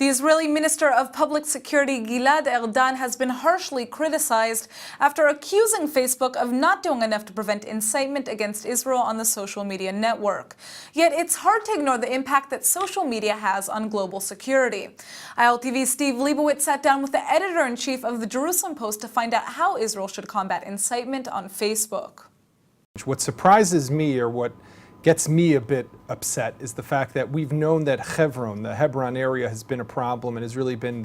The Israeli Minister of Public Security Gilad Erdan has been harshly criticized after accusing Facebook of not doing enough to prevent incitement against Israel on the social media network. Yet it's hard to ignore the impact that social media has on global security. ILTV's Steve Leibowitz sat down with the editor-in-chief of the Jerusalem Post to find out how Israel should combat incitement on Facebook. What surprises me, or what gets me a bit upset, is the fact that we've known that Hebron, the Hebron area, has been a problem and has really been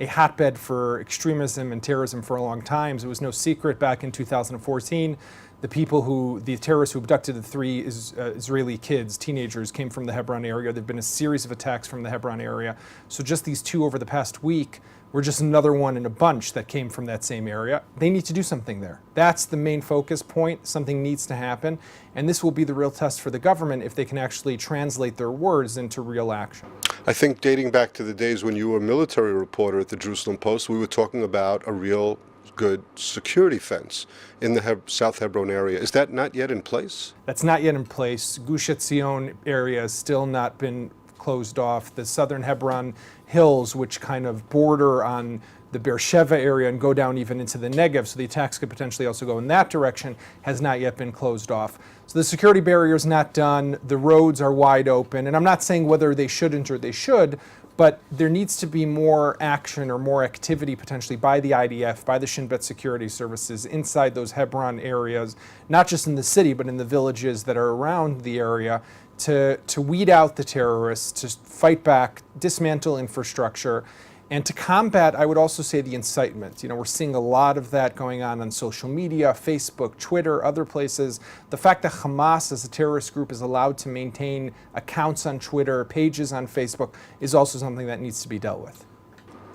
a hotbed for extremism and terrorism for a long time. It was no secret back in 2014, the terrorists who abducted the three Israeli kids, teenagers, came from the Hebron area. There have been a series of attacks from the Hebron area. So just these two over the past week were just another one in a bunch that came from that same area. They need to do something there. That's the main focus point. Something needs to happen. And this will be the real test for the government if they can actually translate their words into real action. I think dating back to the days when you were a military reporter at the Jerusalem Post, we were talking about a real good security fence in the South Hebron area. Is that not yet in place? That's not yet in place. Gush Etzion area has still not been closed off. The southern Hebron hills, which kind of border on the Beersheba area and go down even into the Negev, so the attacks could potentially also go in that direction, has not yet been closed off. So the security barrier is not done. The roads are wide open. And I'm not saying whether they shouldn't or they should, but there needs to be more action or more activity potentially by the IDF, by the Shin Bet security services inside those Hebron areas, not just in the city, but in the villages that are around the area, to weed out the terrorists, to fight back, dismantle infrastructure, and to combat, I would also say, the incitement. We're seeing a lot of that going on social media, Facebook, Twitter, other places. The fact that Hamas as a terrorist group is allowed to maintain accounts on Twitter, pages on Facebook, is also something that needs to be dealt with.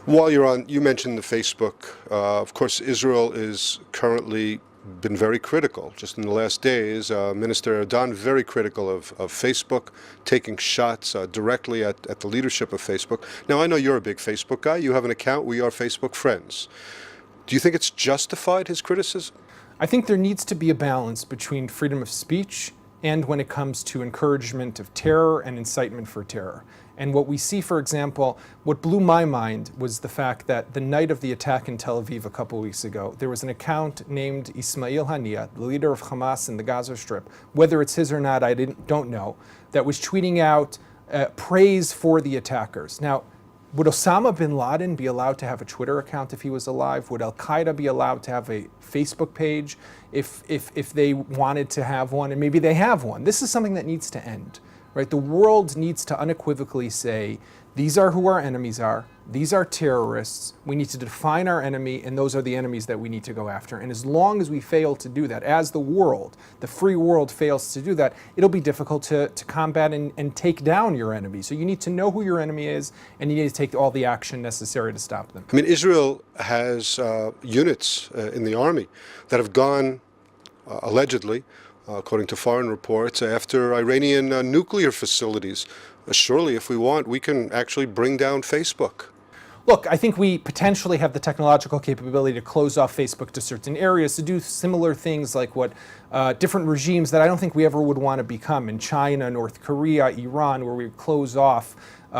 While you're on, you mentioned the Facebook. Of course, Israel is currently been very critical. Just in the last days, Minister Erdan very critical of Facebook, taking shots directly at the leadership of Facebook. Now, I know you're a big Facebook guy. You have an account. We are Facebook friends. Do you think it's justified, his criticism? I think there needs to be a balance between freedom of speech and when it comes to encouragement of terror and incitement for terror. And what we see, for example, what blew my mind was the fact that the night of the attack in Tel Aviv a couple weeks ago, there was an account named Ismail Haniyeh, the leader of Hamas in the Gaza Strip. Whether it's his or not, I don't know, that was tweeting out praise for the attackers. Now, would Osama bin Laden be allowed to have a Twitter account if he was alive? Would Al-Qaeda be allowed to have a Facebook page if they wanted to have one? And maybe they have one. This is something that needs to end. Right? The world needs to unequivocally say, these are who our enemies are, these are terrorists, we need to define our enemy, and those are the enemies that we need to go after. And as long as we fail to do that, as the world, the free world, fails to do that, it'll be difficult to combat and take down your enemy. So you need to know who your enemy is, and you need to take all the action necessary to stop them. I mean, Israel has units in the army that have gone, allegedly, according to foreign reports, after Iranian nuclear facilities. Surely, if we want, we can actually bring down Facebook. Look, I think we potentially have the technological capability to close off Facebook to certain areas, to do similar things like what different regimes that I don't think we ever would want to become in China, North Korea, Iran, where we close off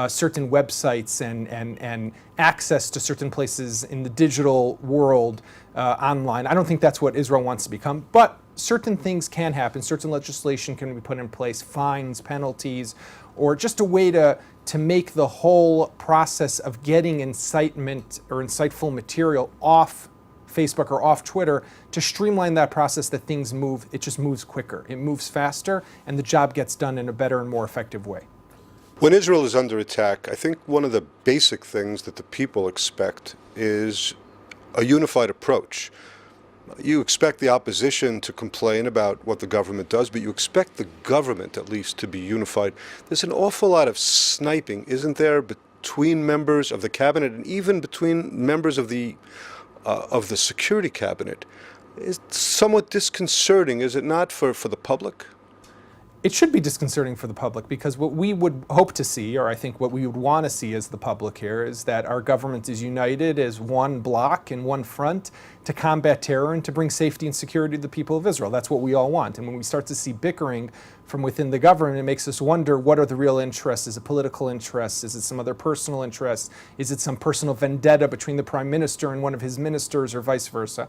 certain websites and access to certain places in the digital world online. I don't think that's what Israel wants to become, but certain things can happen. Certain legislation can be put in place, fines, penalties, or just a way to make the whole process of getting incitement or insightful material off Facebook or off Twitter, to streamline that process, that things move. It just moves quicker. It moves faster, and the job gets done in a better and more effective way. When Israel is under attack, I think one of the basic things that the people expect is a unified approach. You expect the opposition to complain about what the government does, but you expect the government at least to be unified. There's an awful lot of sniping, isn't there, between members of the cabinet and even between members of the security cabinet. It's somewhat disconcerting, is it not, for the public? It should be disconcerting for the public, because what we would hope to see, or I think what we would want to see as the public here, is that our government is united as one bloc and one front to combat terror and to bring safety and security to the people of Israel. That's what we all want. And when we start to see bickering from within the government, it makes us wonder, what are the real interests? Is it political interests? Is it some other personal interests? Is it some personal vendetta between the prime minister and one of his ministers, or vice versa?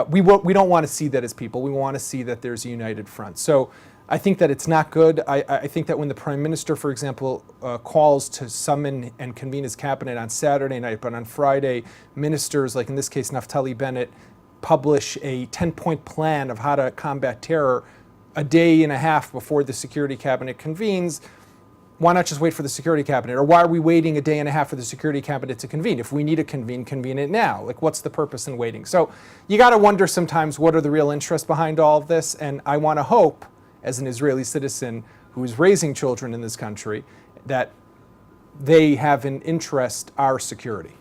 We don't want to see that as people. We want to see that there's a united front. So I think that it's not good. I think that when the prime minister, for example, calls to summon and convene his cabinet on Saturday night, but on Friday, ministers, like in this case Naftali Bennett, publish a 10-point plan of how to combat terror a day and a half before the security cabinet convenes. Why not just wait for the security cabinet? Or why are we waiting a day and a half for the security cabinet to convene? If we need to convene it now. Like, what's the purpose in waiting? So you got to wonder sometimes, what are the real interests behind all of this? And I want to hope, as an Israeli citizen who is raising children in this country, that they have an interest, our security.